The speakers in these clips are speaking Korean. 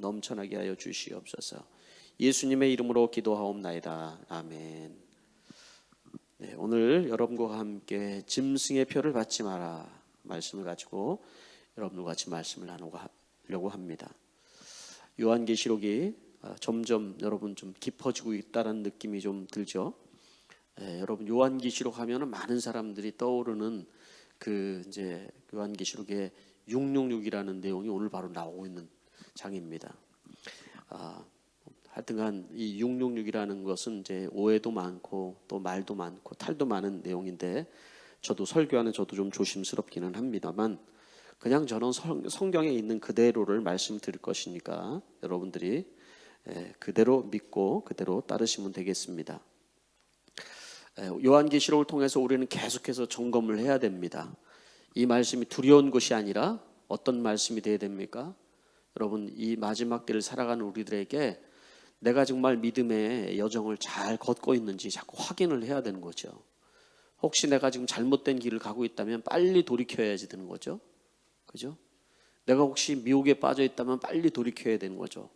넘쳐나게 하여 주시옵소서. 예수님의 이름으로 기도하옵나이다. 아멘. 네, 오늘 여러분과 함께 짐승의 표를 받지 마라 말씀을 가지고 여러분과 같이 말씀을 나누려고 합니다. 요한계시록이 점점 여러분 좀 깊어지고 있다는 느낌이 좀 들죠. 여러분 요한계시록 하면은 많은 사람들이 떠오르는 그 이제 요한계시록의 666이라는 내용이 오늘 바로 나오고 있는 장입니다. 하여튼간 이 666이라는 것은 이제 오해도 많고 또 말도 많고 탈도 많은 내용인데 저도 설교하는 저도 좀 조심스럽기는 합니다만 그냥 저는 성경에 있는 그대로를 말씀드릴 것이니까 여러분들이 그대로 믿고 그대로 따르시면 되겠습니다. 요한계시록을 통해서 우리는 계속해서 점검을 해야 됩니다. 이 말씀이 두려운 것이 아니라 어떤 말씀이 되어야 됩니까? 여러분 이 마지막 때를 살아가는 우리들에게 내가 정말 믿음의 여정을 잘 걷고 있는지 자꾸 확인을 해야 되는 거죠. 혹시 내가 지금 잘못된 길을 가고 있다면 빨리 돌이켜야지 되는 거죠. 그죠? 내가 혹시 미혹에 빠져 있다면 빨리 돌이켜야 되는 거죠.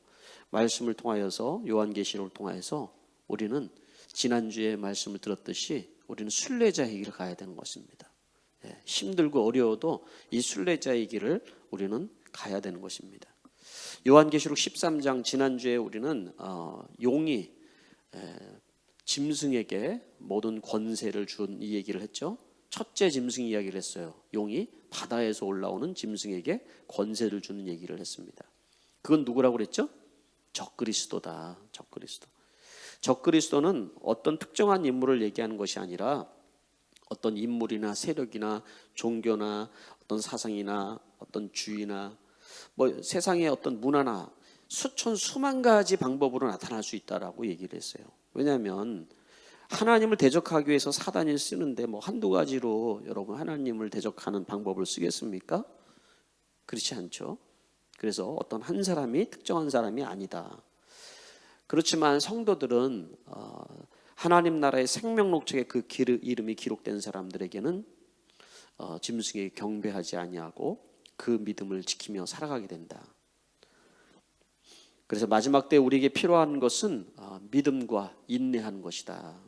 말씀을 통하여서 요한계시록을 통하여서 우리는 지난주에 말씀을 들었듯이 우리는 순례자의 길을 가야 되는 것입니다. 힘들고 어려워도 이 순례자의 길을 우리는 가야 되는 것입니다. 요한계시록 13장 지난주에 우리는 용이 짐승에게 모든 권세를 준 이 얘기를 했죠. 첫째 짐승 이야기를 했어요. 용이 바다에서 올라오는 짐승에게 권세를 주는 얘기를 했습니다. 그건 누구라고 그랬죠? 적그리스도다. 적그리스도. 적그리스도는 어떤 특정한 인물을 얘기하는 것이 아니라 어떤 인물이나 세력이나 종교나 어떤 사상이나 어떤 주의나 뭐 세상의 어떤 문화나 수만 가지 방법으로 나타날 수 있다라고 얘기를 했어요. 왜냐하면 하나님을 대적하기 위해서 사단이 쓰는데 뭐 한두 가지로 여러분 하나님을 대적하는 방법을 쓰겠습니까? 그렇지 않죠. 그래서 어떤 한 사람이 특정한 사람이 아니다. 그렇지만 성도들은 하나님 나라의 생명록 책에 그 이름이 기록된 사람들에게는 짐승에게 경배하지 아니하고 그 믿음을 지키며 살아가게 된다. 그래서 마지막 때 우리에게 필요한 것은 믿음과 인내하는 것이다.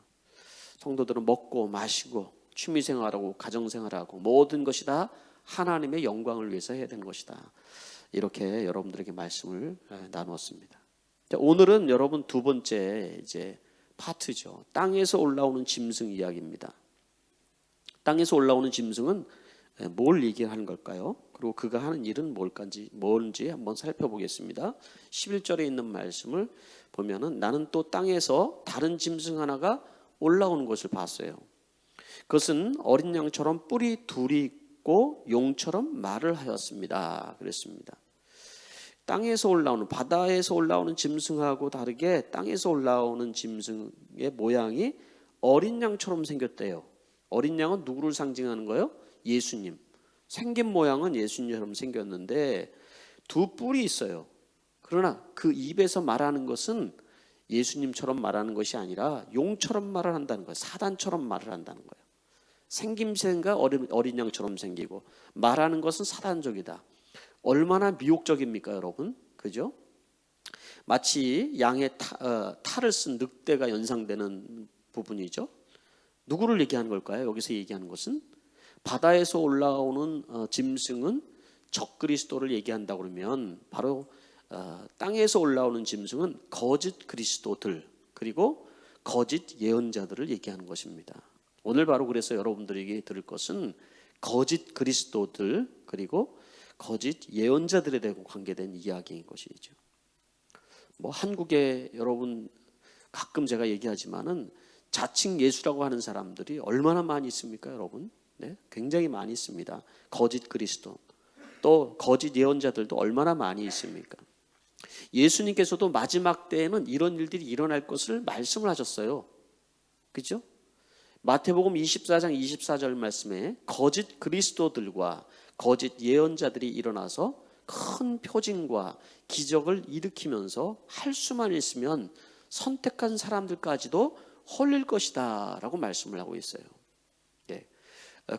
성도들은 먹고 마시고 취미생활하고 가정생활하고 모든 것이 다 하나님의 영광을 위해서 해야 되는 것이다. 이렇게 여러분들에게 말씀을 나누었습니다. 오늘은 여러분 두 번째 이제 파트죠. 땅에서 올라오는 짐승 이야기입니다. 땅에서 올라오는 짐승은 뭘 얘기하는 걸까요? 그리고 그가 하는 일은 뭔지 한번 살펴보겠습니다. 11절에 있는 말씀을 보면은 나는 또 땅에서 다른 짐승 하나가 올라오는 것을 봤어요. 그것은 어린 양처럼 뿔이 둘이 있고 용처럼 말을 하였습니다. 그랬습니다. 땅에서 올라오는 바다에서 올라오는 짐승하고 다르게 땅에서 올라오는 짐승의 모양이 어린 양처럼 생겼대요. 어린 양은 누구를 상징하는 거예요? 예수님. 생긴 모양은 예수님처럼 생겼는데 두 뿔이 있어요. 그러나 그 입에서 말하는 것은 예수님처럼 말하는 것이 아니라 용처럼 말을 한다는 거예요. 사단처럼 말을 한다는 거예요. 생김새가 어린 양처럼 생기고 말하는 것은 사단적이다. 얼마나 미혹적입니까 여러분? 그죠? 마치 양의 탈을 쓴 늑대가 연상되는 부분이죠. 누구를 얘기하는 걸까요? 여기서 얘기하는 것은 바다에서 올라오는 짐승은 적그리스도를 얘기한다 그러면 바로 땅에서 올라오는 짐승은 거짓 그리스도들 그리고 거짓 예언자들을 얘기하는 것입니다. 오늘 바로 그래서 여러분들에게 들을 것은 거짓 그리스도들 그리고 거짓 예언자들에 대해 관계된 이야기인 것이죠. 뭐 한국에 여러분 가끔 제가 얘기하지만은 자칭 예수라고 하는 사람들이 얼마나 많이 있습니까, 여러분? 네, 굉장히 많이 있습니다. 거짓 그리스도 또 거짓 예언자들도 얼마나 많이 있습니까? 예수님께서도 마지막 때에는 이런 일들이 일어날 것을 말씀을 하셨어요. 그죠? 마태복음 24장 24절 말씀에 거짓 그리스도들과 거짓 예언자들이 일어나서 큰 표징과 기적을 일으키면서 할 수만 있으면 선택한 사람들까지도 홀릴 것이다 라고 말씀을 하고 있어요.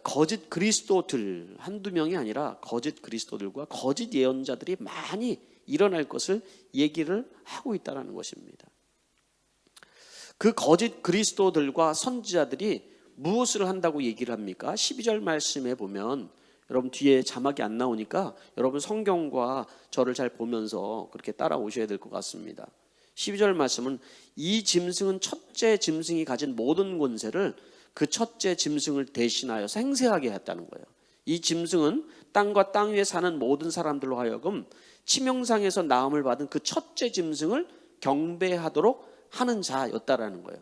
거짓 그리스도들 한두 명이 아니라 거짓 그리스도들과 거짓 예언자들이 많이 일어날 것을 얘기를 하고 있다는 것입니다. 그 거짓 그리스도들과 선지자들이 무엇을 한다고 얘기를 합니까? 12절 말씀에 보면, 여러분 뒤에 자막이 안 나오니까 여러분 성경과 저를 잘 보면서 그렇게 따라오셔야 될 것 같습니다. 12절 말씀은 이 짐승은 첫째 짐승이 가진 모든 권세를 그 첫째 짐승을 대신하여 생생하게 했다는 거예요. 이 짐승은 땅과 땅 위에 사는 모든 사람들로 하여금 치명상에서 나음을 받은 그 첫째 짐승을 경배하도록 하는 자였다라는 거예요.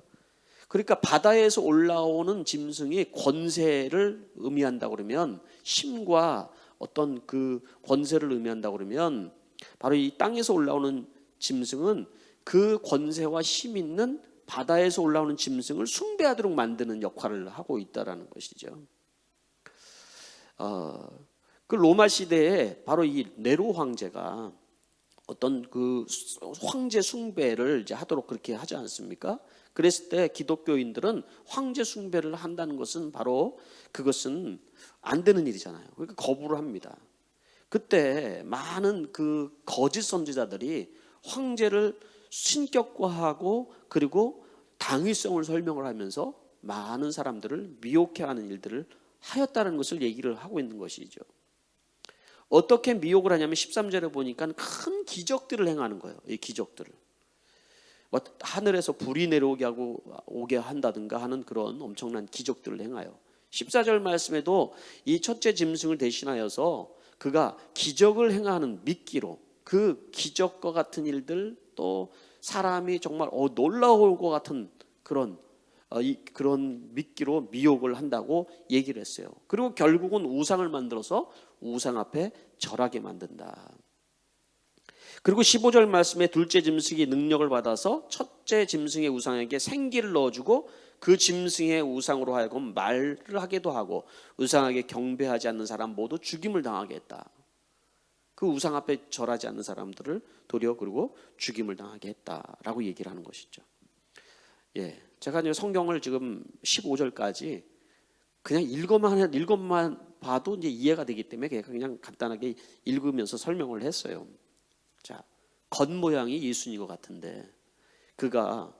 그러니까 바다에서 올라오는 짐승이 권세를 의미한다 그러면, 힘과 어떤 그 권세를 의미한다 그러면, 바로 이 땅에서 올라오는 짐승은 그 권세와 힘 있는 바다에서 올라오는 짐승을 숭배하도록 만드는 역할을 하고 있다라는 것이죠. 그 로마 시대에 바로 이 네로 황제가 어떤 그 황제 숭배를 이제 하도록 그렇게 하지 않습니까? 그랬을 때 기독교인들은 황제 숭배를 한다는 것은 바로 그것은 안 되는 일이잖아요. 그러니까 거부를 합니다. 그때 많은 그 거짓 선지자들이 황제를 신격화하고 그리고 당위성을 설명을 하면서 많은 사람들을 미혹해하는 일들을 하였다는 것을 얘기를 하고 있는 것이죠. 어떻게 미혹을 하냐면 13절에 보니까 큰 기적들을 행하는 거예요. 이 기적들을 하늘에서 불이 내려오게 하고 오게 한다든가 하는 그런 엄청난 기적들을 행하여, 14절 말씀에도 이 첫째 짐승을 대신하여서 그가 기적을 행하는 미끼로 그 기적과 같은 일들, 또 사람이 정말 놀라울 것 같은 그런 미끼로 미혹을 한다고 얘기를 했어요. 그리고 결국은 우상을 만들어서 우상 앞에 절하게 만든다. 그리고 15절 말씀에 둘째 짐승이 능력을 받아서 첫째 짐승의 우상에게 생기를 넣어주고 그 짐승의 우상으로 하여금 말을 하게도 하고 우상에게 경배하지 않는 사람 모두 죽임을 당하게 했다. 그 우상 앞에 절하지 않는 사람들을 도리어 그리고 죽임을 당하게 했다라고 얘기를 하는 것이죠. 예, 제가 이제 성경을 지금 15절까지 그냥 읽어만 봐도 이제 이해가 되기 때문에 그냥 간단하게 읽으면서 설명을 했어요. 자, 겉모양이 예수님 것 같은데 그가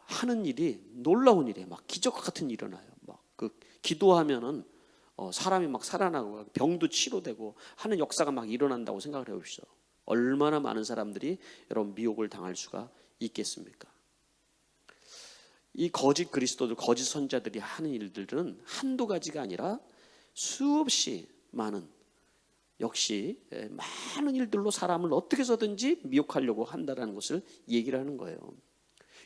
하는 일이 놀라운 일이에요. 막 기적 같은 일이 일어나요. 막 그 기도하면은 사람이 막 살아나고 병도 치료되고 하는 역사가 막 일어난다고 생각을 해보시죠. 얼마나 많은 사람들이 여러분 미혹을 당할 수가 있겠습니까? 이 거짓 그리스도들, 거짓 선자들이 하는 일들은 한두 가지가 아니라 수없이 많은, 역시 많은 일들로 사람을 어떻게 해서든지 미혹하려고 한다는 것을 얘기를 하는 거예요.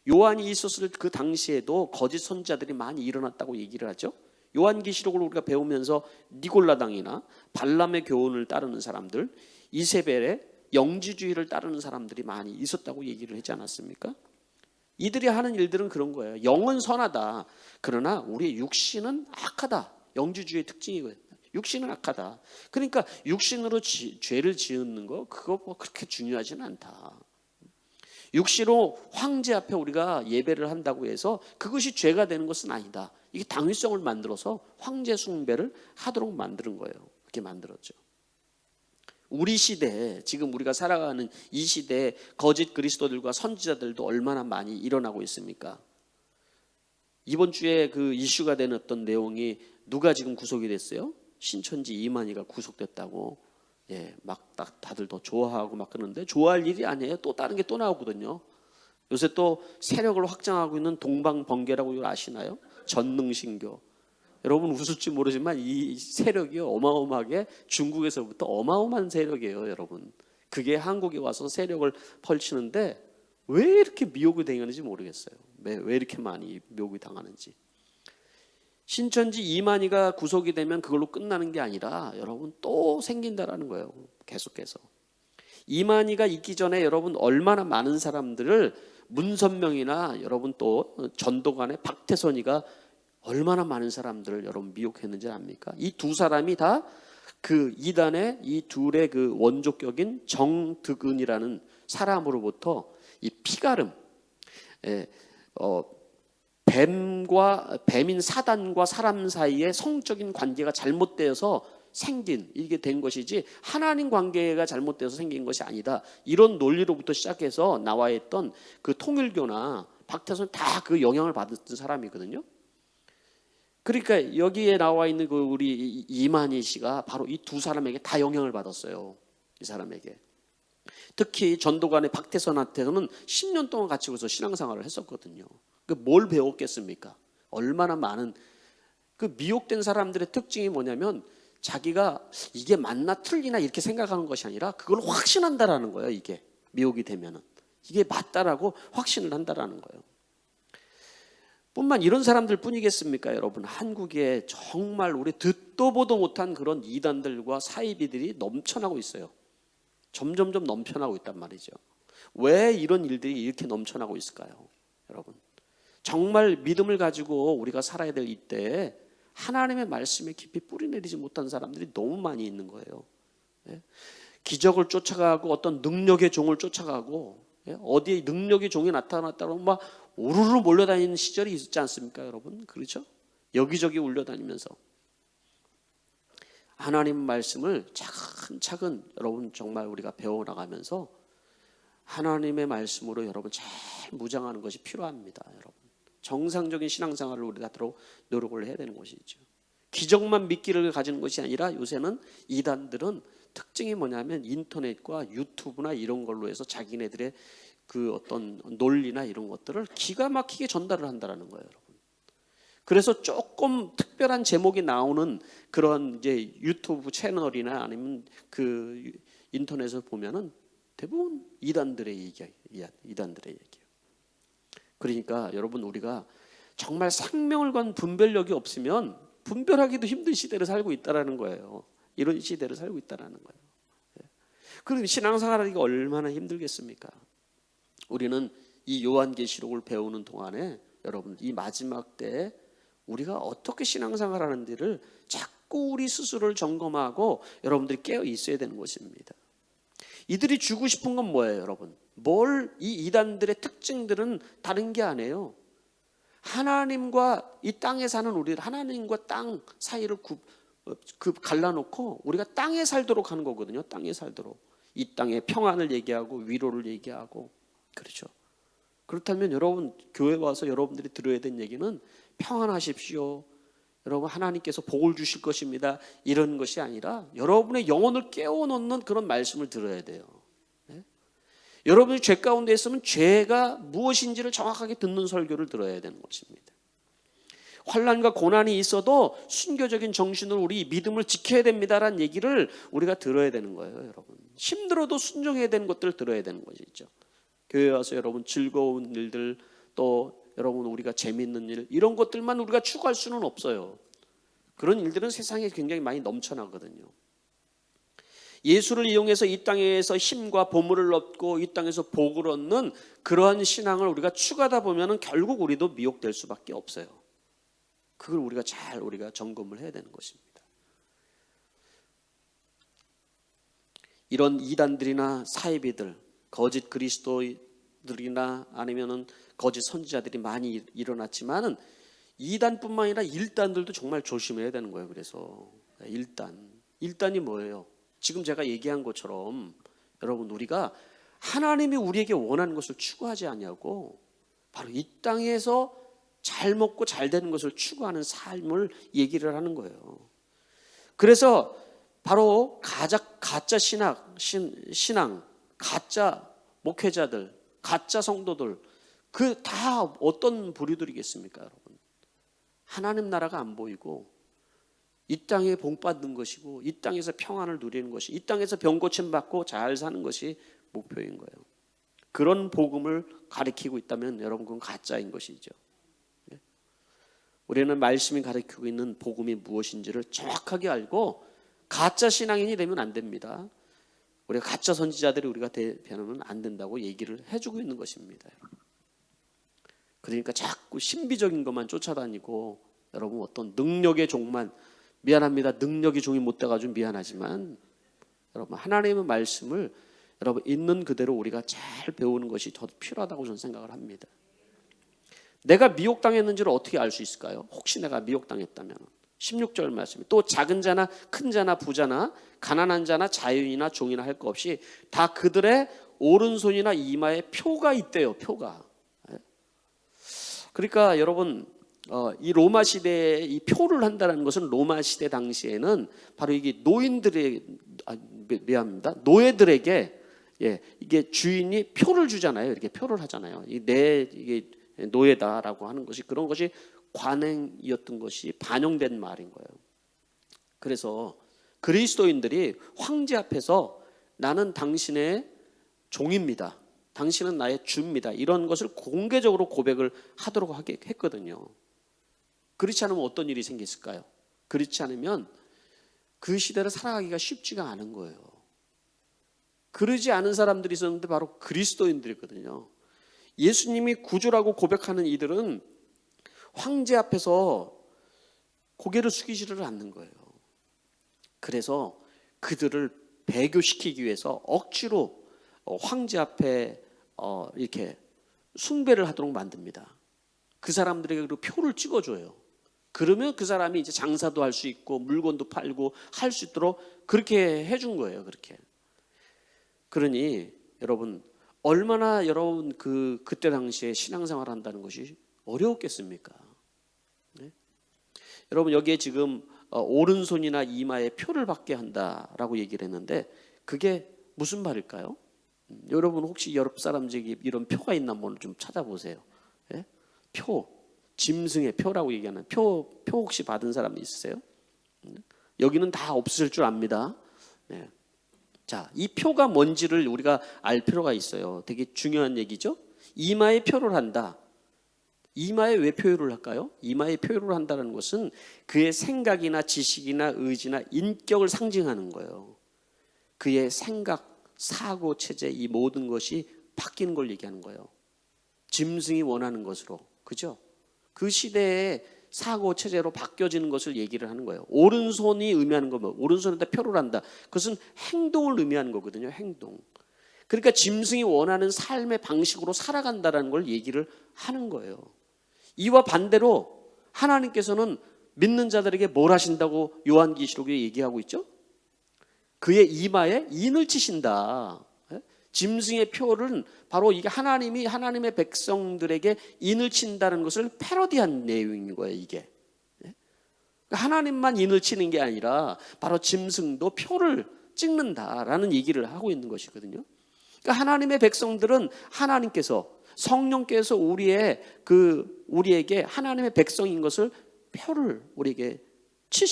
요한이 있었을 그 당시에도 거짓 선자들이 많이 일어났다고 얘기를 하죠. 요한계시록을 우리가 배우면서 니골라당이나 발람의 교훈을 따르는 사람들, 이세벨의 영지주의를 따르는 사람들이 많이 있었다고 얘기를 하지 않았습니까? 이들이 하는 일들은 그런 거예요. 영은 선하다. 그러나 우리의 육신은 악하다. 영지주의의 특징이거든요. 육신은 악하다. 그러니까 육신으로 죄를 지은 거 그거 뭐 그렇게 중요하지는 않다. 육신으로 황제 앞에 우리가 예배를 한다고 해서 그것이 죄가 되는 것은 아니다. 이게 당위성을 만들어서 황제 숭배를 하도록 만드는 거예요. 그렇게 만들었죠. 우리 시대에, 지금 우리가 살아가는 이 시대에 거짓 그리스도들과 선지자들도 얼마나 많이 일어나고 있습니까? 이번 주에 그 이슈가 되는 어떤 내용이 누가 지금 구속이 됐어요? 신천지 이만희가 구속됐다고. 예, 막 다들 더 좋아하고 막 그러는데 좋아할 일이 아니에요. 또 다른 게 또 나오거든요. 요새 또 세력을 확장하고 있는 동방번개라고 이걸 아시나요? 전능신교. 여러분 웃을지 모르지만 이 세력이 어마어마하게 중국에서부터 어마어마한 세력이에요, 여러분. 그게 한국에 와서 세력을 펼치는데 왜 이렇게 미혹이 당하는지 모르겠어요. 왜 이렇게 많이 미혹이 당하는지. 신천지 이만희가 구속이 되면 그걸로 끝나는 게 아니라 여러분 또 생긴다라는 거예요. 계속해서. 이만희가 있기 전에 여러분 얼마나 많은 사람들을, 문선명이나 여러분 또 전도관의 박태선이가 얼마나 많은 사람들을 여러분 미혹했는지 압니까? 이 두 사람이 다 그 이단의 이 둘의 그 원조격인 정득은이라는 사람으로부터 이 피가름, 뱀인 사단과 사람 사이의 성적인 관계가 잘못되어서 생긴 이게 된 것이지 하나님 관계가 잘못돼서 생긴 것이 아니다. 이런 논리로부터 시작해서 나와 있던 그 통일교나 박태선 다 그 영향을 받았던 사람이거든요. 그러니까 여기에 나와 있는 그 우리 이만희 씨가 바로 이 두 사람에게 다 영향을 받았어요. 이 사람에게. 특히 전도관의 박태선한테는 10년 동안 같이 거기서 신앙생활을 했었거든요. 뭘 배웠겠습니까? 얼마나 많은 그 미혹된 사람들의 특징이 뭐냐면 자기가 이게 맞나 틀리나 이렇게 생각하는 것이 아니라 그걸 확신한다라는 거예요. 이게 미혹이 되면은 이게 맞다라고 확신을 한다라는 거예요. 뿐만 이런 사람들 뿐이겠습니까, 여러분? 한국에 정말 우리 듣도 보도 못한 그런 이단들과 사이비들이 넘쳐나고 있어요. 점점점 넘쳐나고 있단 말이죠. 왜 이런 일들이 이렇게 넘쳐나고 있을까요, 여러분? 정말 믿음을 가지고 우리가 살아야 될 이때에 하나님의 말씀에 깊이 뿌리내리지 못한 사람들이 너무 많이 있는 거예요. 기적을 쫓아가고 어떤 능력의 종을 쫓아가고 어디에 능력의 종이 나타났다고 막 우르르 몰려다니는 시절이 있었지 않습니까, 여러분? 그렇죠? 여기저기 울려다니면서 하나님 말씀을 차근차근 여러분 정말 우리가 배워나가면서 하나님의 말씀으로 여러분 잘 무장하는 것이 필요합니다, 여러분. 정상적인 신앙생활을 우리가 하도록 노력을 해야 되는 것이죠. 기적만 믿기를 가지는 것이 아니라 요새는 이단들은 특징이 뭐냐면 인터넷과 유튜브나 이런 걸로 해서 자기네들의 그 어떤 논리나 이런 것들을 기가 막히게 전달을 한다는 거예요, 여러분. 그래서 조금 특별한 제목이 나오는 그런 이제 유튜브 채널이나 아니면 그 인터넷을 보면은 대부분 이단들의 얘기예요. 그러니까 여러분 우리가 정말 생명을 건 분별력이 없으면 분별하기도 힘든 시대를 살고 있다라는 거예요. 이런 시대를 살고 있다라는 거예요. 그럼 신앙생활하기가 얼마나 힘들겠습니까? 우리는 이 요한계시록을 배우는 동안에 여러분 이 마지막 때에 우리가 어떻게 신앙생활하는 데를 자꾸 우리 스스로를 점검하고 여러분들이 깨어 있어야 되는 것입니다. 이들이 주고 싶은 건 뭐예요, 여러분? 이 이단들의 특징들은 다른 게 아니에요. 하나님과 이 땅에 사는 우리를 하나님과 땅 사이를 갈라놓고 우리가 땅에 살도록 하는 거거든요. 땅에 살도록. 이 땅의 평안을 얘기하고 위로를 얘기하고 그렇죠. 그렇다면 여러분 교회 와서 여러분들이 들어야 되는 얘기는 평안하십시오. 여러분 하나님께서 복을 주실 것입니다. 이런 것이 아니라 여러분의 영혼을 깨워놓는 그런 말씀을 들어야 돼요. 네? 여러분이 죄 가운데 있으면 죄가 무엇인지를 정확하게 듣는 설교를 들어야 되는 것입니다. 환난과 고난이 있어도 순교적인 정신으로 우리 믿음을 지켜야 됩니다라는 얘기를 우리가 들어야 되는 거예요, 여러분. 힘들어도 순종해야 되는 것들을 들어야 되는 것이죠. 교회 와서 여러분 즐거운 일들 또 여러분 우리가 재미있는 일 이런 것들만 우리가 추구할 수는 없어요. 그런 일들은 세상에 굉장히 많이 넘쳐나거든요. 예수를 이용해서 이 땅에서 힘과 보물을 얻고 이 땅에서 복을 얻는 그러한 신앙을 우리가 추구하다 보면 결국 우리도 미혹될 수밖에 없어요. 그걸 우리가 우리가 점검을 해야 되는 것입니다. 이런 이단들이나 사이비들, 거짓 그리스도들이나 아니면은 거짓 선지자들이 많이 일어났지만은 이단뿐만 아니라 일단들도 정말 조심해야 되는 거예요. 그래서 일단이 뭐예요? 지금 제가 얘기한 것처럼 여러분 우리가 하나님이 우리에게 원하는 것을 추구하지 않냐고 바로 이 땅에서 잘 먹고 잘 되는 것을 추구하는 삶을 얘기를 하는 거예요. 그래서 바로 가짜 신앙, 가짜 목회자들, 가짜 성도들 그 다 어떤 부류들이겠습니까, 여러분? 하나님 나라가 안 보이고 이 땅에 복 받는 것이고 이 땅에서 평안을 누리는 것이 이 땅에서 병 고침 받고 잘 사는 것이 목표인 거예요. 그런 복음을 가리키고 있다면 여러분 그건 가짜인 것이죠. 우리는 말씀이 가리키고 있는 복음이 무엇인지를 정확하게 알고 가짜 신앙인이 되면 안 됩니다. 우리가 가짜 선지자들이 우리가 되면 안 된다고 얘기를 해주고 있는 것입니다. 그러니까 자꾸 신비적인 것만 쫓아다니고 여러분 어떤 능력의 종만 미안합니다. 능력의 종이 못 돼가지고 미안하지만 여러분 하나님의 말씀을 여러분 있는 그대로 우리가 잘 배우는 것이 더 필요하다고 저는 생각을 합니다. 내가 미혹당했는지를 어떻게 알 수 있을까요? 혹시 내가 미혹당했다면 16절 말씀이 또 작은 자나 큰 자나 부자나 가난한 자나 자유인이나 종이나 할 것 없이 다 그들의 오른손이나 이마에 표가 있대요. 표가. 그러니까 여러분 이 로마 시대에 이 표를 한다는 것은 로마 시대 당시에는 바로 이게 미안합니다. 노예들에게 이게 주인이 표를 주잖아요. 이렇게 표를 하잖아요. 이게 노예다라고 하는 것이 그런 것이 관행이었던 것이 반영된 말인 거예요. 그래서 그리스도인들이 황제 앞에서 나는 당신의 종입니다. 당신은 나의 주입니다. 이런 것을 공개적으로 고백을 하도록 했거든요. 그렇지 않으면 어떤 일이 생겼을까요? 그렇지 않으면 그 시대를 살아가기가 쉽지가 않은 거예요. 그러지 않은 사람들이 있었는데 바로 그리스도인들이거든요. 예수님이 구주라고 고백하는 이들은 황제 앞에서 고개를 숙이지를 않는 거예요. 그래서 그들을 배교시키기 위해서 억지로 황제 앞에 이렇게 숭배를 하도록 만듭니다. 그 사람들에게 그 표를 찍어줘요. 그러면 그 사람이 이제 장사도 할 수 있고 물건도 팔고 할 수 있도록 그렇게 해준 거예요. 그렇게. 그러니 여러분 얼마나 여러분 그때 당시에 신앙생활 한다는 것이 어려웠겠습니까? 네? 여러분 여기에 지금 오른손이나 이마에 표를 받게 한다라고 얘기를 했는데 그게 무슨 말일까요? 여러분 혹시 여러 사람 중에 이런 표가 있나 한번 좀 찾아보세요. 네? 표, 짐승의 표라고 얘기하는 표 혹시 받은 사람 있으세요? 여기는 다 없으실 줄 압니다. 네. 자, 이 표가 뭔지를 우리가 알 필요가 있어요. 되게 중요한 얘기죠. 이마에 표를 한다. 이마에 왜 표를 할까요? 이마에 표를 한다는 것은 그의 생각이나 지식이나 의지나 인격을 상징하는 거예요. 그의 생각, 사고, 체제 이 모든 것이 바뀌는 걸 얘기하는 거예요. 짐승이 원하는 것으로. 그죠? 그 시대의 사고 체제로 바뀌어지는 것을 얘기를 하는 거예요. 오른손이 의미하는 거 뭐 오른손에다 표를 한다. 그것은 행동을 의미하는 거거든요. 행동. 그러니까 짐승이 원하는 삶의 방식으로 살아간다는 걸 얘기를 하는 거예요. 이와 반대로 하나님께서는 믿는 자들에게 뭘 하신다고 요한계시록에 얘기하고 있죠? 그의 이마에 인을 치신다. 짐승의 표는 바로 이게 하나님이 하나님의 백성들에게 인을 친다는 것을 패러디한 내용인 거예요. 이게 하나님만 인을 치는 게 아니라 바로 짐승도 표를 찍는다라는 얘기를 하고 있는 것이거든요. 그러니까 하나님의 백성들은 하나님께서 성령께서 우리에게 하나님의 백성인 것을 표를 우리에게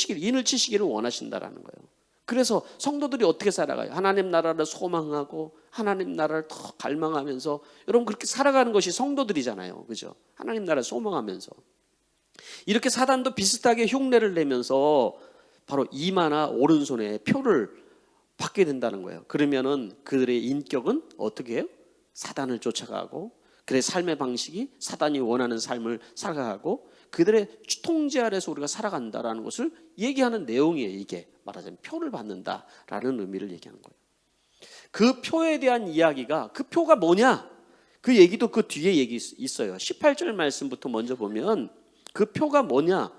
인을 치시기를 원하신다라는 거예요. 그래서 성도들이 어떻게 살아가요? 하나님 나라를 소망하고 하나님 나라를 더 갈망하면서 여러분 그렇게 살아가는 것이 성도들이잖아요. 그죠? 하나님 나라를 소망하면서 이렇게 사단도 비슷하게 흉내를 내면서 바로 이마나 오른손에 표를 받게 된다는 거예요. 그러면은 그들의 인격은 어떻게 해요? 사단을 쫓아가고 그들의 삶의 방식이 사단이 원하는 삶을 살아가고 그들의 통제 아래서 우리가 살아간다라는 것을 얘기하는 내용이에요. 이게 말하자면 표를 받는다라는 의미를 얘기하는 거예요. 그 표에 대한 이야기가 그 표가 뭐냐? 그 얘기도 그 뒤에 얘기 있어요. 18절 말씀부터 먼저 보면 그 표가 뭐냐?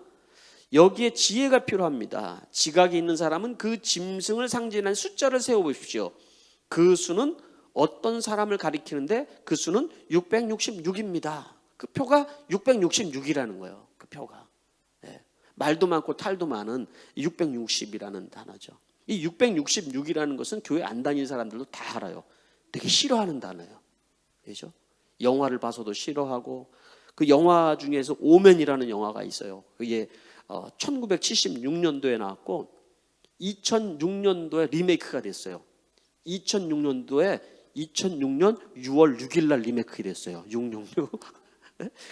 여기에 지혜가 필요합니다. 지각이 있는 사람은 그 짐승을 상징하는 숫자를 세워보십시오. 그 수는 어떤 사람을 가리키는데 그 수는 666입니다. 그 표가 666이라는 거예요. 그 표가. 네. 말도 많고 탈도 많은 660이라는 단어죠. 이 666이라는 것은 교회 안 다니는 사람들도 다 알아요. 되게 싫어하는 단어예요. 그렇죠? 영화를 봐서도 싫어하고 그 영화 중에서 오맨이라는 영화가 있어요. 그게 1976년도에 나왔고 2006년도에 리메이크가 됐어요. 2006년 6월 6일 날 리메이크 됐어요. 666.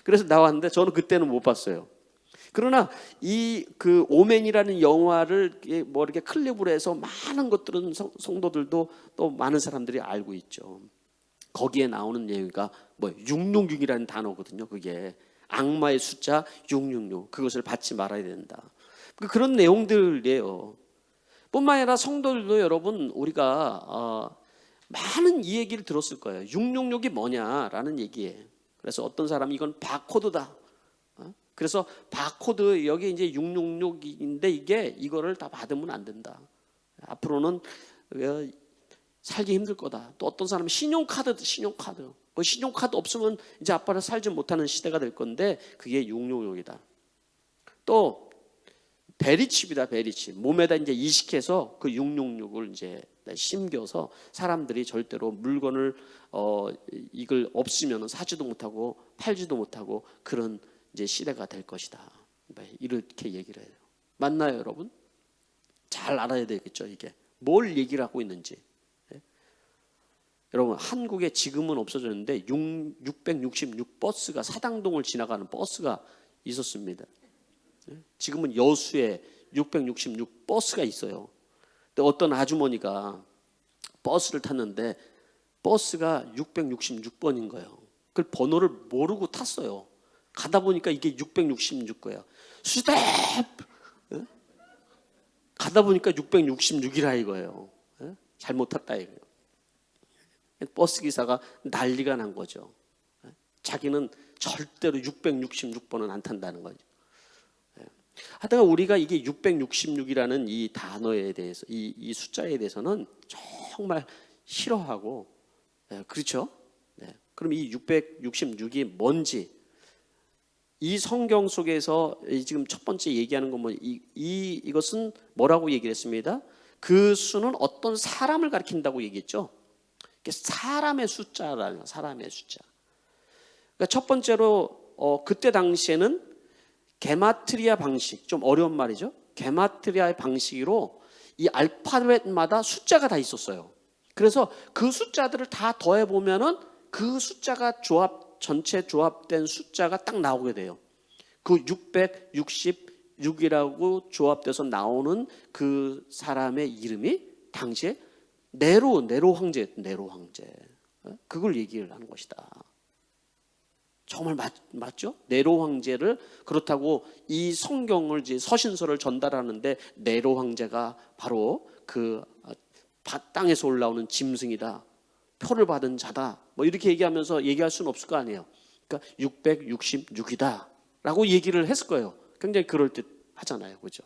그래서 나왔는데 저는 그때는 못 봤어요. 그러나 그 오맨이라는 영화를 뭐 이렇게 클립으로 해서 많은 것들은 성도들도 또 많은 사람들이 알고 있죠. 거기에 나오는 얘기가 뭐 666이라는 단어거든요. 그게 악마의 숫자 666. 그것을 받지 말아야 된다. 그런 내용들이에요. 뿐만 아니라 성도들도 여러분 우리가 많은 이 얘기를 들었을 거예요. 666이 뭐냐라는 얘기예요. 그래서 어떤 사람이 이건 바코드다. 그래서 바코드 여기 이제 666인데 이거를 다 받으면 안 된다. 앞으로는 살기 힘들 거다. 또 어떤 사람은 신용카드. 신용카드 없으면 이제 앞으로 살지 못하는 시대가 될 건데 그게 666이다. 또 베리칩이다. 베리칩. 몸에다 이제 이식해서 그 666을 이제 심겨서 사람들이 절대로 물건을 이걸 없으면 사지도 못하고 팔지도 못하고 그런 이제 시대가 될 것이다. 이렇게 얘기를 해요. 맞나요, 여러분? 잘 알아야 되겠죠, 이게. 뭘 얘기를 하고 있는지. 여러분, 한국에 지금은 없어졌는데 666 버스가 사당동을 지나가는 버스가 있었습니다. 지금은 여수에 666 버스가 있어요. 근데 어떤 아주머니가 버스를 탔는데 버스가 666번인 거예요. 그 번호를 모르고 탔어요. 가다 보니까 이게 666 거예요. 수텝! 가다 보니까 666이라 이거예요. 잘못 탔다 이거예요. 버스 기사가 난리가 난 거죠. 자기는 절대로 666번은 안 탄다는 거죠. 하다가 우리가 이게 666이라는 이 단어에 대해서 이 숫자에 대해서는 정말 싫어하고, 그렇죠? 그럼 이 666이 뭔지, 이 성경 속에서 지금 첫 번째 얘기하는 건 뭐 이것은 뭐라고 얘기를 했습니다? 그 수는 어떤 사람을 가리킨다고 얘기했죠. 사람의 숫자라는, 사람의 숫자. 그러니까 첫 번째로 그때 당시에는 게마트리아 방식, 좀 어려운 말이죠. 게마트리아의 방식으로 이 알파벳마다 숫자가 다 있었어요. 그래서 그 숫자들을 다 더해 보면은 그 숫자가 전체 조합된 숫자가 딱 나오게 돼요. 그 666이라고 조합돼서 나오는 그 사람의 이름이 당시에 네로 황제. 그걸 얘기를 하는 것이다. 정말 맞죠? 네로 황제를, 그렇다고 이 성경을 이제 서신서를 전달하는데 네로 황제가 바로 그 땅에서 올라오는 짐승이다. 표를 받은 자다. 뭐 이렇게 얘기하면서 얘기할 수는 없을 거 아니에요. 그러니까 666이다 라고 얘기를 했을 거예요. 굉장히 그럴듯 하잖아요. 그죠?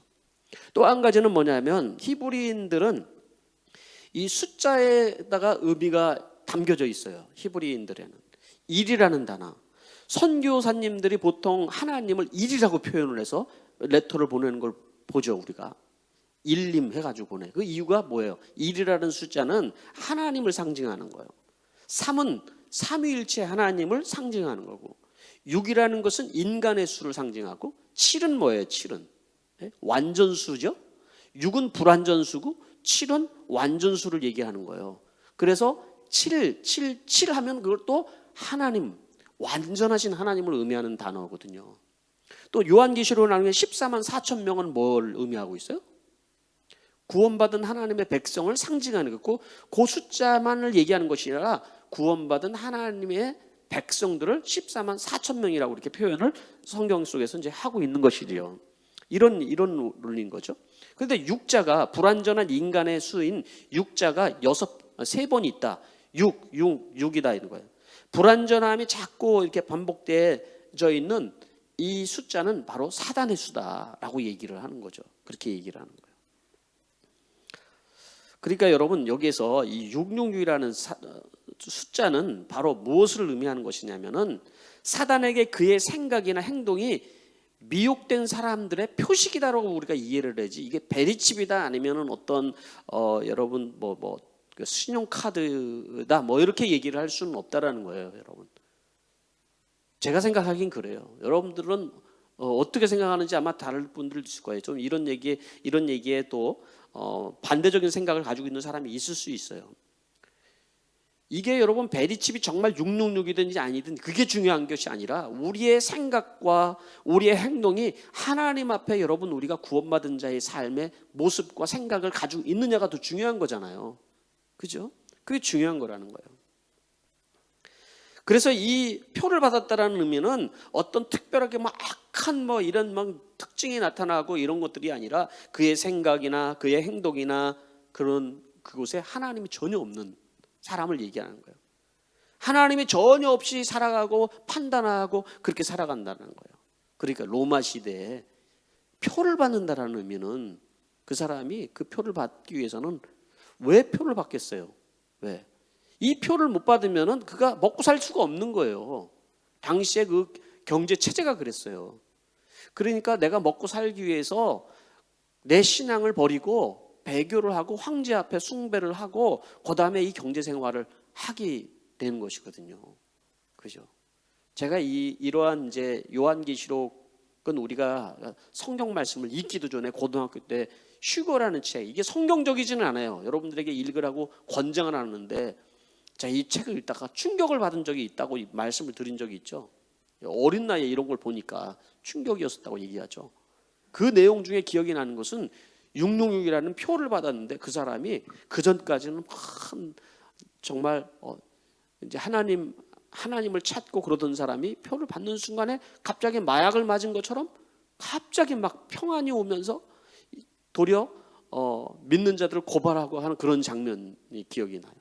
또 한 가지는 뭐냐면 히브리인들은 이 숫자에다가 의미가 담겨져 있어요. 히브리인들에는 1이라는 단어. 선교사님들이 보통 하나님을 1이라고 표현을 해서 레터를 보내는 걸 보죠. 우리가 일림 해가지고 보내. 그 이유가 뭐예요? 1이라는 숫자는 하나님을 상징하는 거예요. 3은 삼위일체 하나님을 상징하는 거고, 6이라는 것은 인간의 수를 상징하고, 7은 뭐예요? 7은 완전수죠. 6은 불완전수고 7은 완전수를 얘기하는 거예요. 그래서 7 하면 그걸 또 하나님, 완전하신 하나님을 의미하는 단어거든요. 또 요한계시록에 나오는 14만 4천 명은 뭘 의미하고 있어요? 구원받은 하나님의 백성을 상징하는 거고, 그 숫자만을 얘기하는 것이 아니라 구원받은 하나님의 백성들을 14만 4천 명이라고 이렇게 표현을 성경 속에서 이제 하고 있는 것이지요. 이런 논리인 거죠. 그런데 6자가, 불완전한 인간의 수인 6자가 3번 있다. 6이다 이런 거예요. 불완전함이 자꾸 이렇게 반복되어 있는 이 숫자는 바로 사단의 수다라고 얘기를 하는 거죠. 그렇게 얘기를 하는 거예요. 그러니까 여러분, 여기에서 이 666이라는 숫자는 바로 무엇을 의미하는 것이냐면은 사단에게 그의 생각이나 행동이 미혹된 사람들의 표식이다라고 우리가 이해를 해야지, 이게 베리칩이다 아니면은 어떤 여러분 신용카드다 뭐 이렇게 얘기를 할 수는 없다라는 거예요. 여러분, 제가 생각하긴 그래요. 여러분들은 어떻게 생각하는지 아마 다른 분들 있을 거예요. 좀 이런 얘기에 또 반대적인 생각을 가지고 있는 사람이 있을 수 있어요. 이게 여러분 베리칩이 정말 666이든지 아니든 그게 중요한 것이 아니라 우리의 생각과 우리의 행동이 하나님 앞에 여러분 우리가 구원받은 자의 삶의 모습과 생각을 가지고 있느냐가 더 중요한 거잖아요. 그죠? 그게 중요한 거라는 거예요. 그래서 이 표를 받았다라는 의미는 어떤 특별하게 악한 이런 특징이 나타나고 이런 것들이 아니라 그의 생각이나 그의 행동이나 그곳에 하나님이 전혀 없는 사람을 얘기하는 거예요. 하나님이 전혀 없이 살아가고 판단하고 그렇게 살아간다는 거예요. 그러니까 로마 시대에 표를 받는다라는 의미는 그 사람이 그 표를 받기 위해서는 왜 표를 받겠어요? 왜? 이 표를 못 받으면은 그가 먹고 살 수가 없는 거예요. 당시에 그 경제 체제가 그랬어요. 그러니까 내가 먹고 살기 위해서 내 신앙을 버리고 배교를 하고 황제 앞에 숭배를 하고 그다음에 이 경제 생활을 하게 되는 것이거든요. 그죠? 제가 이러한 이제 요한계시록은 우리가 성경 말씀을 읽기도 전에 고등학교 때 휴거라는 책, 이게 성경적이지는 않아요. 여러분들에게 읽으라고 권장을 하는데, 자, 이 책을 읽다가 충격을 받은 적이 있다고 말씀을 드린 적이 있죠. 어린 나이에 이런 걸 보니까 충격이었다고 얘기하죠. 그 내용 중에 기억이 나는 것은 666이라는 표를 받았는데 그 사람이 그 전까지는 정말 이제 하나님을 찾고 그러던 사람이 표를 받는 순간에 갑자기 마약을 맞은 것처럼 갑자기 막 평안이 오면서 도리어 믿는 자들을 고발하고 하는 그런 장면이 기억이 나요.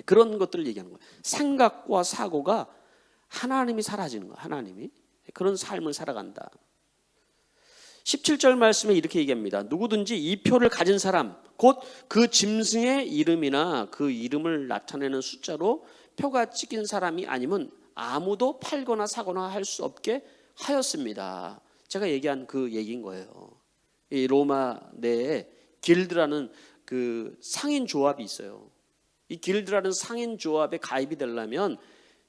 그런 것들을 얘기하는 거예요. 생각과 사고가 하나님이 사라지는 거예요. 하나님이 그런 삶을 살아간다. 17절 말씀에 이렇게 얘기합니다. 누구든지 이 표를 가진 사람, 곧 그 짐승의 이름이나 그 이름을 나타내는 숫자로 표가 찍힌 사람이 아니면 아무도 팔거나 사거나 할 수 없게 하였습니다. 제가 얘기한 그 얘기인 거예요. 이 로마 내에 길드라는 그 상인 조합이 있어요. 이 길드라는 상인 조합에 가입이 되려면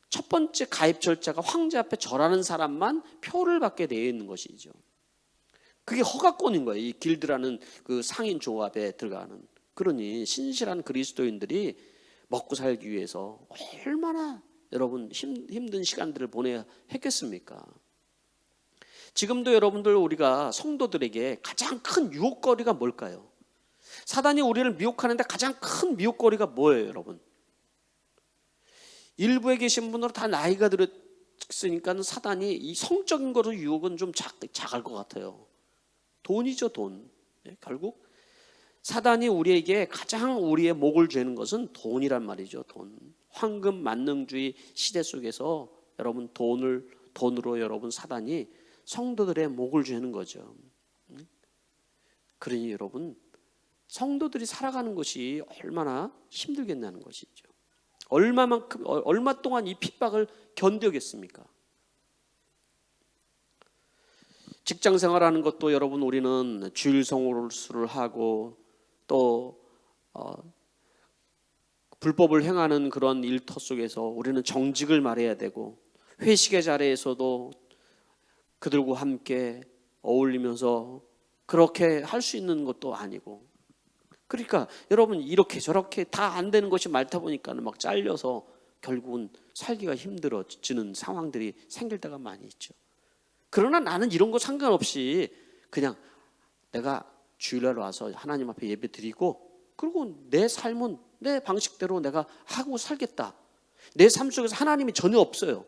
첫 번째 가입 절차가 황제 앞에 절하는 사람만 표를 받게 되어 있는 것이죠. 그게 허가권인 거예요. 이 길드라는 그 상인 조합에 들어가는. 그러니 신실한 그리스도인들이 먹고 살기 위해서 얼마나 여러분 힘든 시간들을 보내야 했겠습니까? 지금도 여러분들 우리가 성도들에게 가장 큰 유혹거리가 뭘까요? 사단이 우리를 미혹하는데 가장 큰 미혹거리가 뭐예요, 여러분? 일부에 계신 분들은 다 나이가 들었으니까 사단이 이 성적인 거로 유혹은 좀 작을 것 같아요. 돈이죠, 돈. 결국 사단이 우리에게 가장 우리의 목을 죄는 것은 돈이란 말이죠. 돈. 황금 만능주의 시대 속에서 여러분 돈으로 여러분 사단이 성도들의 목을 죄는 거죠. 그러니 여러분 성도들이 살아가는 것이 얼마나 힘들겠냐는 것이죠. 얼마 동안 이 핍박을 견디겠습니까? 직장 생활하는 것도 여러분 우리는 주일 성수를 하고 또 불법을 행하는 그런 일터 속에서 우리는 정직을 말해야 되고 회식의 자리에서도 그들과 함께 어울리면서 그렇게 할 수 있는 것도 아니고, 그러니까 여러분 이렇게 저렇게 다 안 되는 것이 많다 보니까 막 잘려서 결국은 살기가 힘들어지는 상황들이 생길 때가 많이 있죠. 그러나 나는 이런 거 상관없이 그냥 내가 주일날 와서 하나님 앞에 예배 드리고 그리고 내 삶은 내 방식대로 내가 하고 살겠다. 내 삶 속에서 하나님이 전혀 없어요.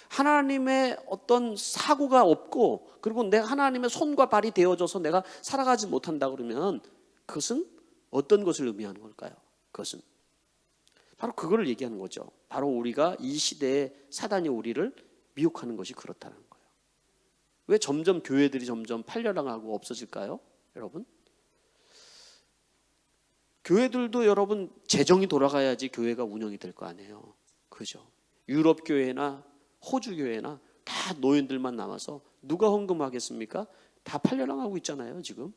하나님의 어떤 사고가 없고 그리고 내가 하나님의 손과 발이 되어져서 내가 살아가지 못한다 그러면 그것은 어떤 것을 의미하는 걸까요? 그것은 바로 그거를 얘기하는 거죠. 바로 우리가 이 시대에 사단이 우리를 미혹하는 것이 그렇다는 거예요. 왜 점점 교회들이 점점 팔려나가고 없어질까요? 여러분 교회들도 여러분 재정이 돌아가야지 교회가 운영이 될 거 아니에요. 그죠? 유럽 교회나 호주 교회나 다 노인들만 남아서 누가 헌금하겠습니까? 다 팔려나가고 있잖아요. 지금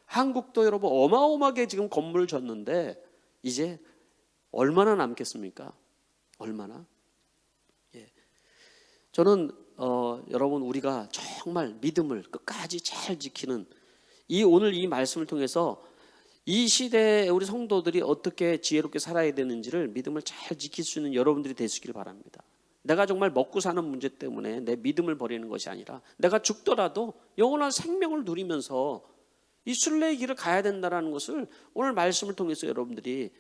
한국도 여러분 어마어마하게 지금 건물을 졌는데 이제 얼마나 남겠습니까? 얼마나? 예. 저는 여러분 우리가 정말 믿음을 끝까지 잘 지키는 오늘 이 말씀을 통해서 이 시대에 우리 성도들이 어떻게 지혜롭게 살아야 되는지를 믿음을 잘 지킬 수 있는 여러분들이 되시길 바랍니다. 내가 정말 먹고 사는 문제 때문에 내 믿음을 버리는 것이 아니라 내가 죽더라도 영원한 생명을 누리면서 이 순례의 길을 가야 된다는 것을 오늘 말씀을 통해서 여러분들이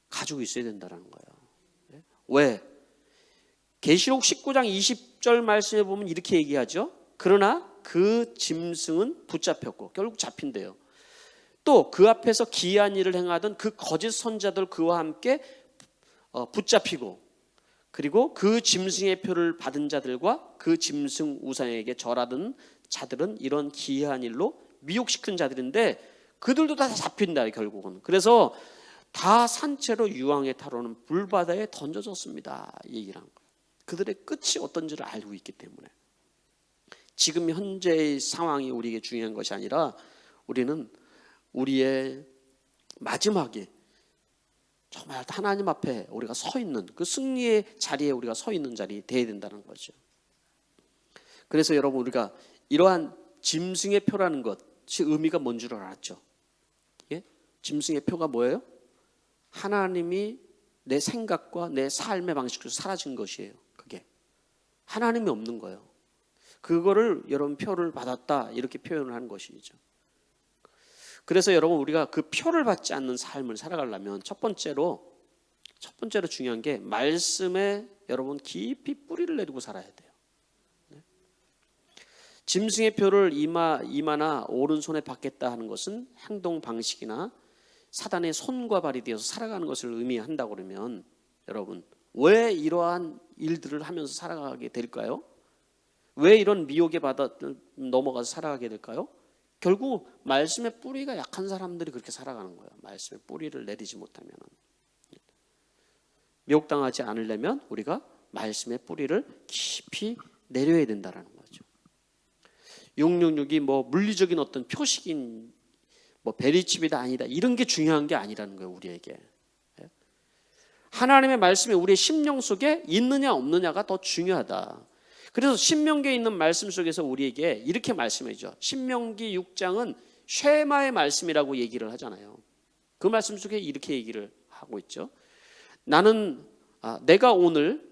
가지고 있어야 된다는 거예요. 왜? 계시록 19장 20절 말씀에 보면 이렇게 얘기하죠. 그러나 그 짐승은 붙잡혔고 결국 잡힌대요. 또 그 앞에서 기이한 일을 행하던 그 거짓 선자들 그와 함께 붙잡히고 그리고 그 짐승의 표를 받은 자들과 그 짐승 우상에게 절하던 자들은 이런 기이한 일로 미혹시킨 자들인데 그들도 다 잡힌다 결국은. 그래서 다 산채로 유황의 타로는 물바다에 던져졌습니다. 이 얘기를 한 거예요. 그들의 끝이 어떤지를 알고 있기 때문에. 지금 현재의 상황이 우리에게 중요한 것이 아니라 우리는 우리의 마지막에 정말 하나님 앞에 우리가 서 있는 그 승리의 자리에 우리가 서 있는 자리에 돼야 된다는 거죠. 그래서 여러분 우리가 이러한 짐승의 표라는 것이 의미가 뭔 줄 알았죠? 예? 짐승의 표가 뭐예요? 하나님이 내 생각과 내 삶의 방식으로 사라진 것이에요. 그게 하나님이 없는 거예요. 그거를 여러분 표를 받았다 이렇게 표현을 하는 것이죠. 그래서 여러분 우리가 그 표를 받지 않는 삶을 살아가려면 첫 번째로 중요한 게 말씀에 여러분 깊이 뿌리를 내리고 살아야 돼요. 네? 짐승의 표를 이마나 오른손에 받겠다 하는 것은 행동 방식이나 사단의 손과 발이 되어서 살아가는 것을 의미한다고 그러면 여러분 왜 이러한 일들을 하면서 살아가게 될까요? 왜 이런 미혹에 넘어가서 살아가게 될까요? 결국 말씀의 뿌리가 약한 사람들이 그렇게 살아가는 거예요. 말씀의 뿌리를 내리지 못하면. 미혹당하지 않으려면 우리가 말씀의 뿌리를 깊이 내려야 된다는 거죠. 666이 뭐 물리적인 어떤 표식인 뭐 베리칩이다 아니다 이런 게 중요한 게 아니라는 거예요. 우리에게. 하나님의 말씀이 우리의 심령 속에 있느냐 없느냐가 더 중요하다. 그래서 신명기에 있는 말씀 속에서 우리에게 이렇게 말씀해줘. 신명기 6장은 쉐마의 말씀이라고 얘기를 하잖아요. 그 말씀 속에 이렇게 얘기를 하고 있죠. 내가 오늘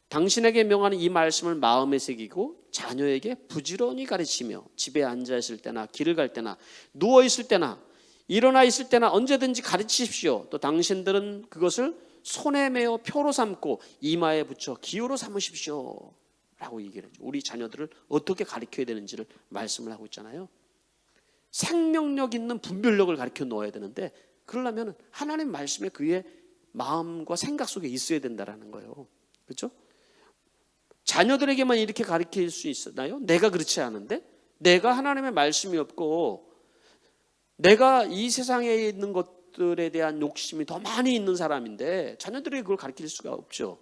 당신에게 명하는 이 말씀을 마음에 새기고 자녀에게 부지런히 가르치며 집에 앉아 있을 때나 길을 갈 때나 누워 있을 때나 일어나 있을 때나 언제든지 가르치십시오. 또 당신들은 그것을 손에 메어 표로 삼고 이마에 붙여 기호로 삼으십시오. 라고 얘기를 해줘. 우리 자녀들을 어떻게 가르쳐야 되는지를 말씀을 하고 있잖아요. 생명력 있는 분별력을 가르쳐 놓아야 되는데 그러려면 하나님 말씀에 그의 마음과 생각 속에 있어야 된다는 거예요. 그렇죠? 자녀들에게만 이렇게 가르칠 수 있나요? 내가 그렇지 않은데 내가 하나님의 말씀이 없고 내가 이 세상에 있는 것들에 대한 욕심이 더 많이 있는 사람인데 자녀들에게 그걸 가르칠 수가 없죠.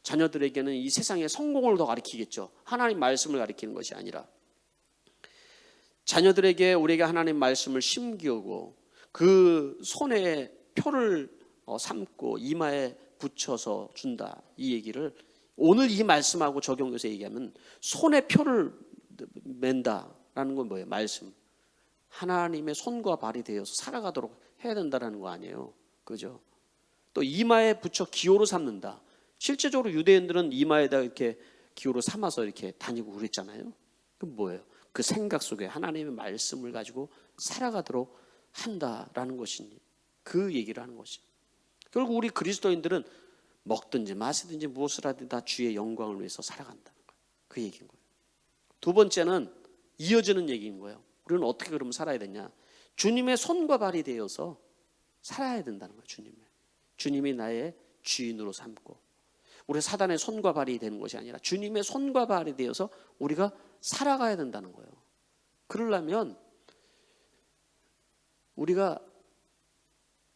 자녀들에게는 이 세상의 성공을 더 가르치겠죠. 하나님 말씀을 가르치는 것이 아니라 자녀들에게 우리에게 하나님 말씀을 심기우고 그 손에 표를 삼고 이마에 붙여서 준다. 이 얘기를 오늘 이 말씀하고 적용해서 얘기하면 손에 표를 맨다라는 건 뭐예요? 말씀. 하나님의 손과 발이 되어서 살아가도록 해야 된다는 거 아니에요. 그죠? 또 이마에 붙여 기호로 삼는다. 실제적으로 유대인들은 이마에다 이렇게 기호로 삼아서 이렇게 다니고 그랬잖아요. 그럼 뭐예요? 그 생각 속에 하나님의 말씀을 가지고 살아가도록 한다라는 것이니 그 얘기를 하는 것이. 결국 우리 그리스도인들은 먹든지 마시든지 무엇을 하든 다 주의 영광을 위해서 살아간다는 거예요. 그 얘기인 거예요. 두 번째는 이어지는 얘기인 거예요. 우리는 어떻게 그러면 살아야 되냐? 주님의 손과 발이 되어서 살아야 된다는 거예요. 주님이 나의 주인으로 삼고 우리 사단의 손과 발이 되는 것이 아니라 주님의 손과 발이 되어서 우리가 살아가야 된다는 거예요. 그러려면 우리가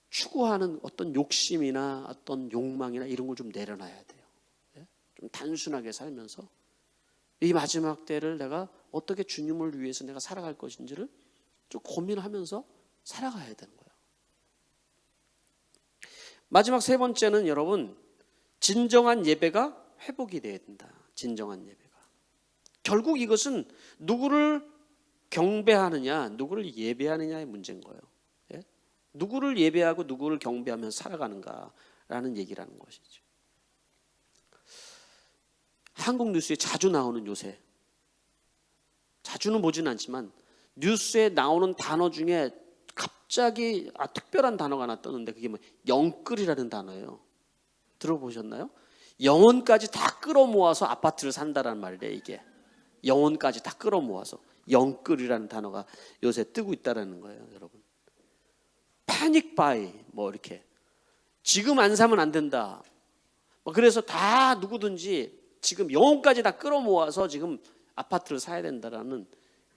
추구하는 어떤 욕심이나 어떤 욕망이나 이런 걸 좀 내려놔야 돼요. 좀 단순하게 살면서 이 마지막 때를 내가 어떻게 주님을 위해서 내가 살아갈 것인지를 좀 고민하면서 살아가야 되는 거예요. 마지막 세 번째는 여러분 진정한 예배가 회복이 돼야 된다. 진정한 예배가. 결국 이것은 누구를 경배하느냐, 누구를 예배하느냐의 문제인 거예요. 예? 누구를 예배하고 누구를 경배하면서 살아가는가라는 얘기라는 것이죠. 한국 뉴스에 자주 나오는 요새, 자주는 보지는 않지만 뉴스에 나오는 단어 중에 갑자기 특별한 단어가 하나 떴는데 그게 뭐 영끌이라는 단어예요. 들어보셨나요? 영혼까지 다 끌어모아서 아파트를 산다라는 말이에요. 이게 영혼까지 다 끌어모아서 영끌이라는 단어가 요새 뜨고 있다라는 거예요. 여러분 패닉 바이 뭐 이렇게 지금 안 사면 안 된다 그래서 다 누구든지 지금 영혼까지 다 끌어모아서 지금 아파트를 사야 된다라는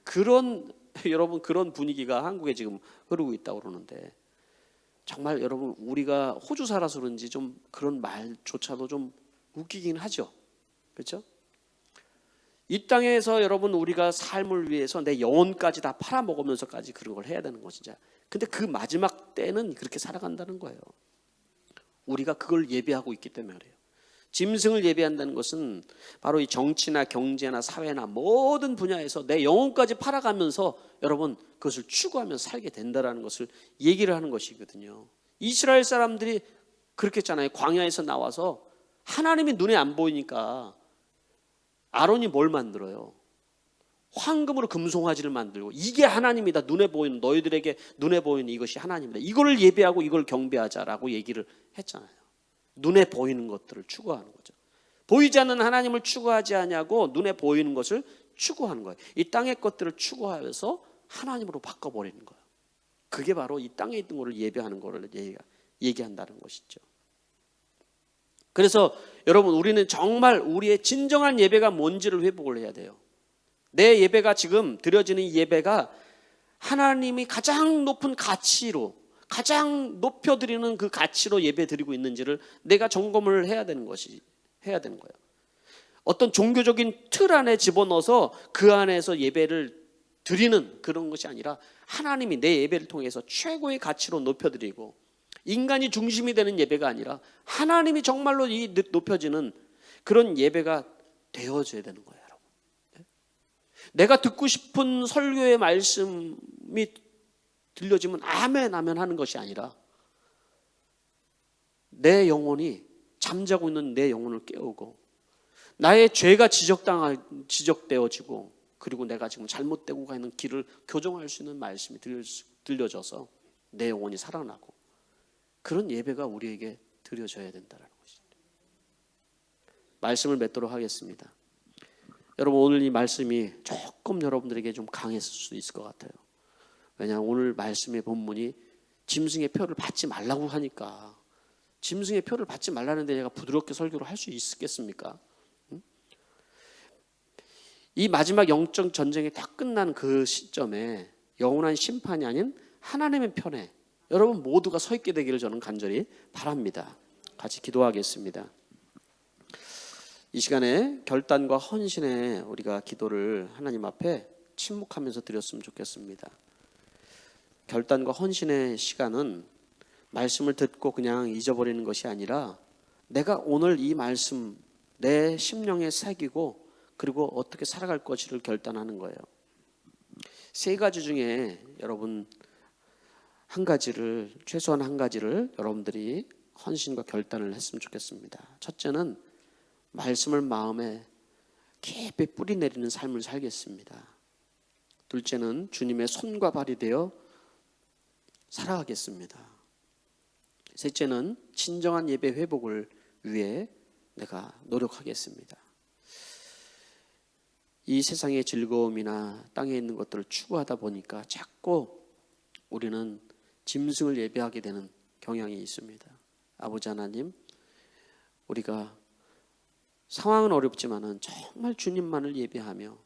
그런 여러분 그런 분위기가 한국에 지금 흐르고 있다고 그러는데, 정말 여러분 우리가 호주 살아서 그런지 좀 그런 말조차도 좀 웃기긴 하죠. 그렇죠? 이 땅에서 여러분 우리가 삶을 위해서 내 영혼까지 다 팔아먹으면서까지 그런 걸 해야 되는 거 진짜. 근데 그 마지막 때는 그렇게 살아간다는 거예요. 우리가 그걸 예배하고 있기 때문에 그래요. 짐승을 예배한다는 것은 바로 이 정치나 경제나 사회나 모든 분야에서 내 영혼까지 팔아가면서 여러분 그것을 추구하면서 살게 된다는 것을 얘기를 하는 것이거든요. 이스라엘 사람들이 그렇게 했잖아요. 광야에서 나와서 하나님이 눈에 안 보이니까 아론이 뭘 만들어요? 황금으로 금송아지를 만들고, 이게 하나님이다. 눈에 보이는, 너희들에게 눈에 보이는 이것이 하나님이다. 이거를 예배하고 이걸 경배하자라고 얘기를 했잖아요. 눈에 보이는 것들을 추구하는 거죠. 보이지 않는 하나님을 추구하지 않냐고 눈에 보이는 것을 추구하는 거예요. 이 땅의 것들을 추구하여서 하나님으로 바꿔버리는 거예요. 그게 바로 이 땅에 있는 것을 예배하는 것을 얘기한다는 것이죠. 그래서 여러분 우리는 정말 우리의 진정한 예배가 뭔지를 회복을 해야 돼요. 내 예배가 지금 드려지는 예배가 하나님이 가장 높은 가치로, 가장 높여드리는 그 가치로 예배 드리고 있는지를 내가 점검을 해야 되는 거예요. 어떤 종교적인 틀 안에 집어넣어서 그 안에서 예배를 드리는 그런 것이 아니라 하나님이 내 예배를 통해서 최고의 가치로 높여드리고, 인간이 중심이 되는 예배가 아니라 하나님이 정말로 높여지는 그런 예배가 되어져야 되는 거예요. 여러분. 내가 듣고 싶은 설교의 말씀이 들려지면 아멘 아멘 하는 것이 아니라 내 영혼이 잠자고 있는 내 영혼을 깨우고, 나의 죄가 지적되어지고, 그리고 내가 지금 잘못되고 가는 길을 교정할 수 있는 말씀이 들려져서 내 영혼이 살아나고, 그런 예배가 우리에게 드려져야 된다는 것이죠. 말씀을 맺도록 하겠습니다. 여러분 오늘 이 말씀이 조금 여러분들에게 좀 강했을 수도 있을 것 같아요. 왜냐하면 오늘 말씀의 본문이 짐승의 표를 받지 말라고 하니까, 짐승의 표를 받지 말라는데 내가 부드럽게 설교를 할 수 있겠습니까? 이 마지막 영적 전쟁이 다 끝난 그 시점에 영원한 심판이 아닌 하나님의 편에 여러분 모두가 서 있게 되기를 저는 간절히 바랍니다. 같이 기도하겠습니다. 이 시간에 결단과 헌신의 우리가 기도를 하나님 앞에 침묵하면서 드렸으면 좋겠습니다. 결단과 헌신의 시간은 말씀을 듣고 그냥 잊어버리는 것이 아니라 내가 오늘 이 말씀 내 심령에 새기고 그리고 어떻게 살아갈 것을 결단하는 거예요. 세 가지 중에 여러분 최소한 한 가지를 여러분들이 헌신과 결단을 했으면 좋겠습니다. 첫째는 말씀을 마음에 깊이 뿌리 내리는 삶을 살겠습니다. 둘째는 주님의 손과 발이 되어 살아가겠습니다. 셋째는 진정한 예배 회복을 위해 내가 노력하겠습니다. 이 세상의 즐거움이나 땅에 있는 것들을 추구하다 보니까 자꾸 우리는 짐승을 예배하게 되는 경향이 있습니다. 아버지 하나님, 우리가 상황은 어렵지만은 정말 주님만을 예배하며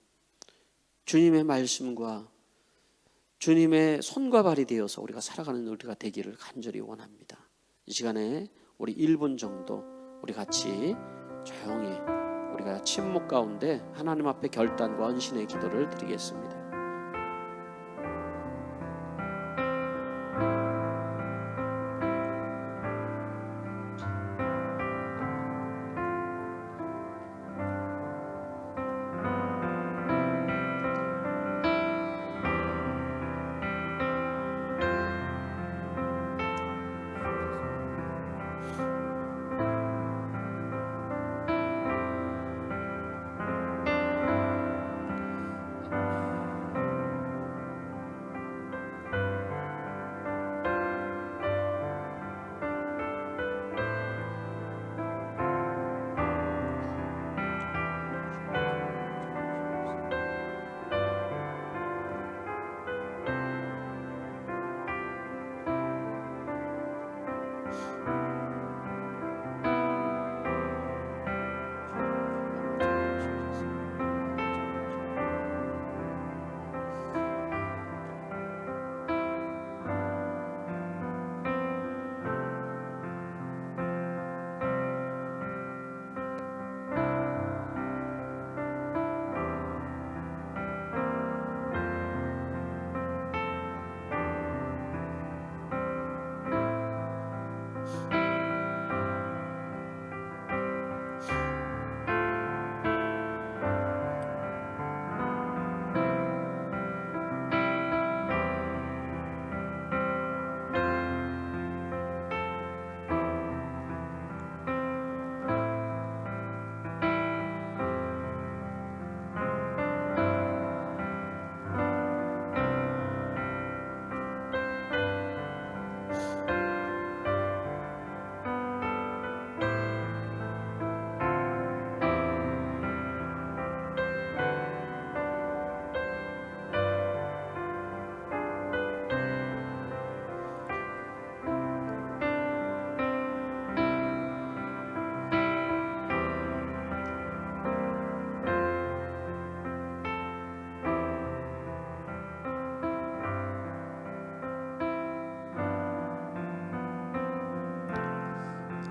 주님의 말씀과 주님의 손과 발이 되어서 우리가 살아가는 우리가 되기를 간절히 원합니다. 이 시간에 우리 1분 정도 우리 같이 조용히 우리가 침묵 가운데 하나님 앞에 결단과 헌신의 기도를 드리겠습니다.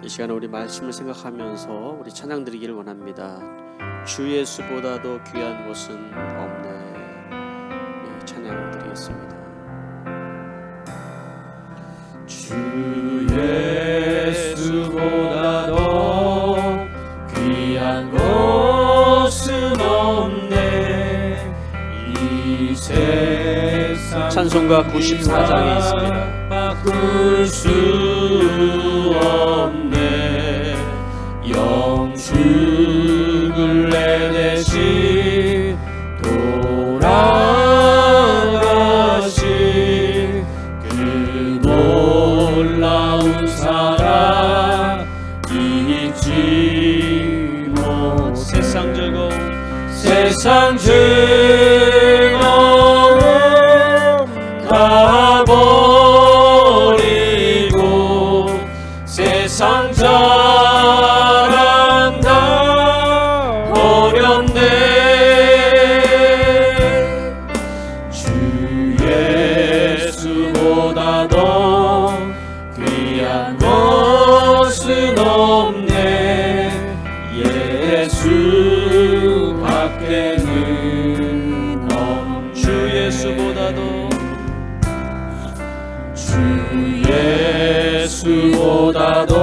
이 시간에 우리 말씀을 생각하면서 우리 찬양 드리기를 원합니다. 주 예수보다도 귀한 것은 없네. 네, 찬양 드리겠습니다. 주 예수보다도 귀한 것은 없네. 이 세상 찬송가 94장에 있습니다. 바꿀 수 없네. 영축을 내 대신 돌아가신 그 놀라운 사랑 잊지 못. 세상 즐거움 가버리고 세상 자랑 다 버렸네. 주 예수보다도 귀한 것은 없네. 예수 밖에는 없네. 주 예수보다도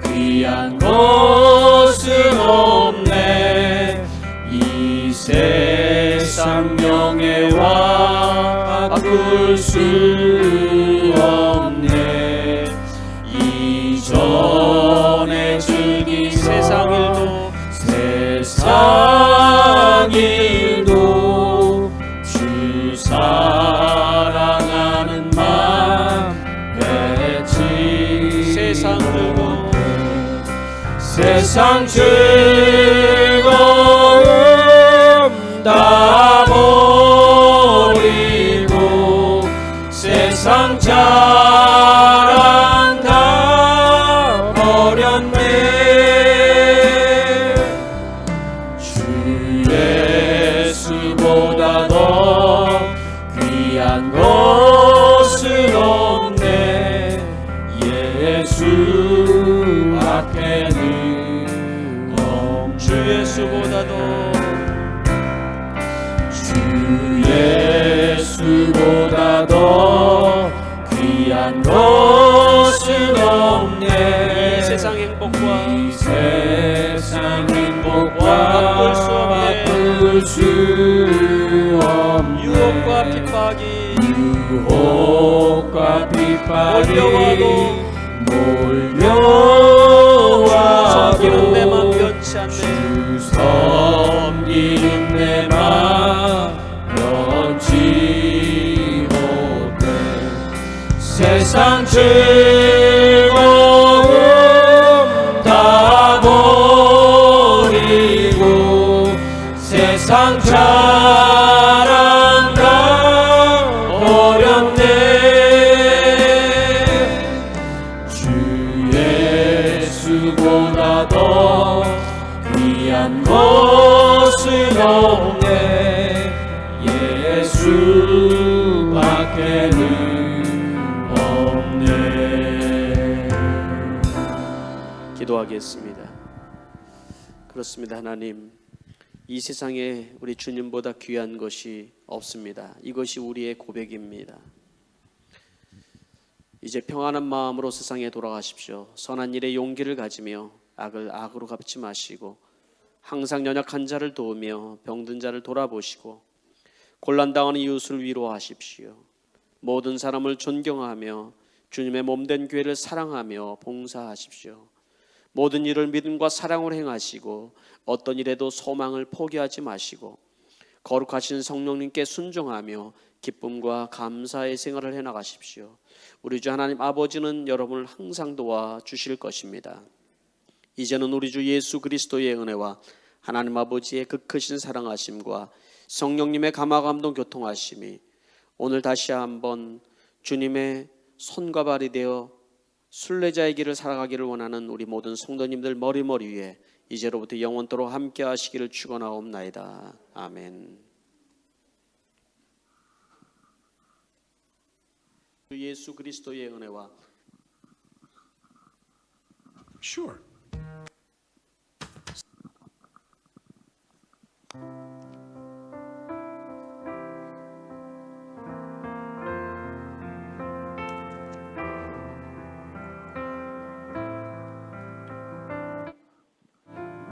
귀한 것은 없네. 이 세상 명예와 바꿀 수 없네. 이전에 즐긴 세상 일도 주 사랑하는 마음 맺지. 세상 즐거움 다 버리고 세상 자랑 다 버렸네. 주 예수보다도 귀한 것은 없네. 예수 밖에는 주 예수보다도 귀한 것은 없네. 이 세상 행복과 바꿀 수 없네. 유혹과 핍박이 몰려와도 섬기는 내 맘 변치 않네. 주 섬기는 내 맘 변치 못해. 세상 즐거움 다 버리고 세상 자랑 다 버렸네. 주 예수보다도 귀한 것은 없네. 예수 밖에는 없네. 기도하겠습니다. 그렇습니다. 하나님, 이 세상에 우리 주님보다 귀한 것이 없습니다. 이것이 우리의 고백입니다. 이제 평안한 마음으로 세상에 돌아가십시오. 선한 일에 용기를 가지며 악을 악으로 갚지 마시고 항상 연약한 자를 도우며 병든 자를 돌아보시고 곤란당하는 이웃을 위로하십시오. 모든 사람을 존경하며 주님의 몸된 교회를 사랑하며 봉사하십시오. 모든 일을 믿음과 사랑으로 행하시고 어떤 일에도 소망을 포기하지 마시고 거룩하신 성령님께 순종하며 기쁨과 감사의 생활을 해나가십시오. 우리 주 하나님 아버지는 여러분을 항상 도와주실 것입니다. 이제는 우리 주 예수 그리스도의 은혜와 하나님 아버지의 그 크신 사랑하심과 성령님의 감화감동 교통하심이 오늘 다시 한번 주님의 손과 발이 되어 순례자의 길을 살아가기를 원하는 우리 모든 성도님들 머리 위에 이제로부터 영원토록 함께 하시기를 축원하옵나이다. 아멘. 예수 그리스도의 은혜와 Sure.